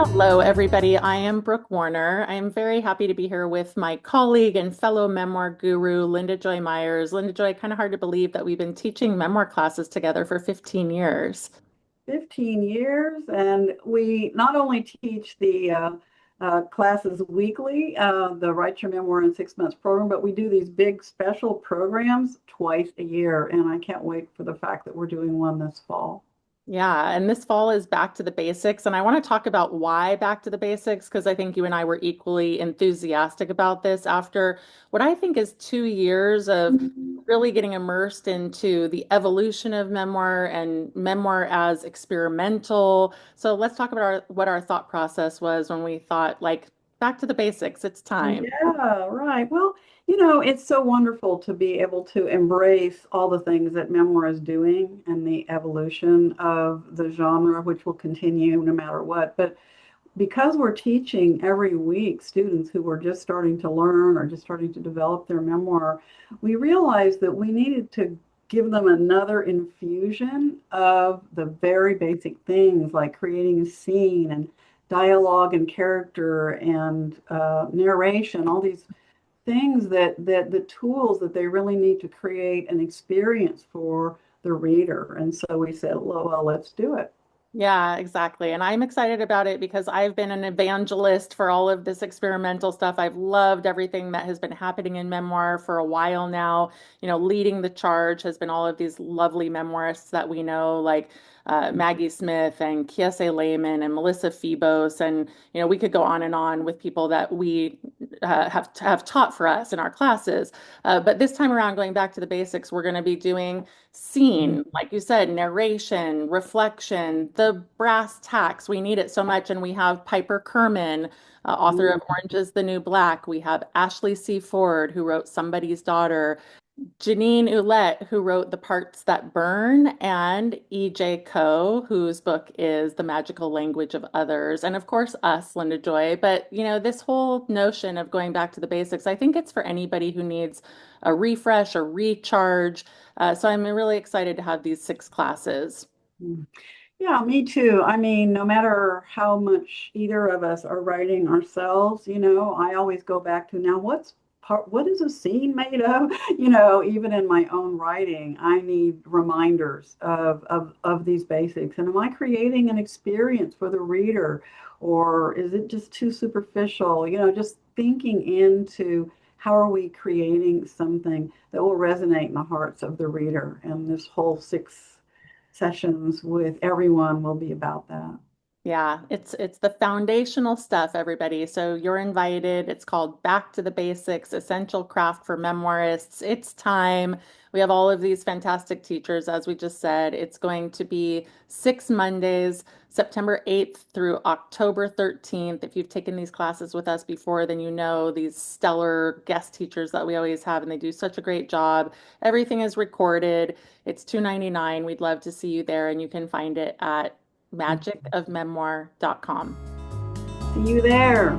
Hello, everybody. I am Brooke Warner. I am very happy to be here with my colleague and fellow memoir guru, Linda Joy Myers. Linda Joy, kind of hard to believe that we've been teaching memoir classes together for 15 years. 15 years, and we not only teach the classes weekly, the Write Your Memoir in 6 Months program, but we do these big special programs twice a year. And I can't wait for the fact that we're doing one this fall. Yeah, and this fall is back to the basics. And I want to talk about why back to the basics, because I think you and I were equally enthusiastic about this after what I think is 2 years of really getting immersed into the evolution of memoir and memoir as experimental. So let's talk about what our thought process was when we thought, like, back to the basics, it's time. Yeah, right. Well, it's so wonderful to be able to embrace all the things that memoir is doing and the evolution of the genre, which will continue no matter what. But because we're teaching every week students who were just starting to learn or just starting to develop their memoir, we realized that we needed to give them another infusion of the very basic things like creating a scene and dialogue and character and narration, all these things that the tools that they really need to create an experience for the reader. And so we said, well, let's do it. Yeah, exactly. And I'm excited about it because I've been an evangelist for all of this experimental stuff. I've loved everything that has been happening in memoir for a while now. Leading the charge has been all of these lovely memoirists that we know, like Maggie Smith and Kiese Lehman and Melissa Febos. And, we could go on and on with people that we have taught for us in our classes. But this time around, going back to the basics, we're going to be doing scene, like you said, narration, reflection, the brass tacks. We need it so much. And we have Piper Kerman, author of Orange is the New Black. We have Ashley C. Ford, who wrote Somebody's Daughter. Jeannine Ouellette, who wrote The Parts That Burn, and E.J. Koh, whose book is The Magical Language of Others, and of course us, Linda Joy. But this whole notion of going back to the basics, I think it's for anybody who needs a refresh, a recharge. So I'm really excited to have these 6 classes. Yeah, me too. I mean, no matter how much either of us are writing ourselves, I always go back to now what is a scene made of? Even in my own writing, I need reminders of these basics. And am I creating an experience for the reader, or is it just too superficial? Just thinking into how are we creating something that will resonate in the hearts of the reader. And this whole 6 sessions with everyone will be about that. Yeah, it's the foundational stuff, everybody. So you're invited. It's called Back to the Basics, Essential Craft for Memoirists. It's time. We have all of these fantastic teachers, as we just said. It's going to be 6 Mondays, September 8th through October 13th. If you've taken these classes with us before, then you know these stellar guest teachers that we always have, and they do such a great job. Everything is recorded. It's $2.99. We'd love to see you there, and you can find it at magicofmemoir.com. See you there.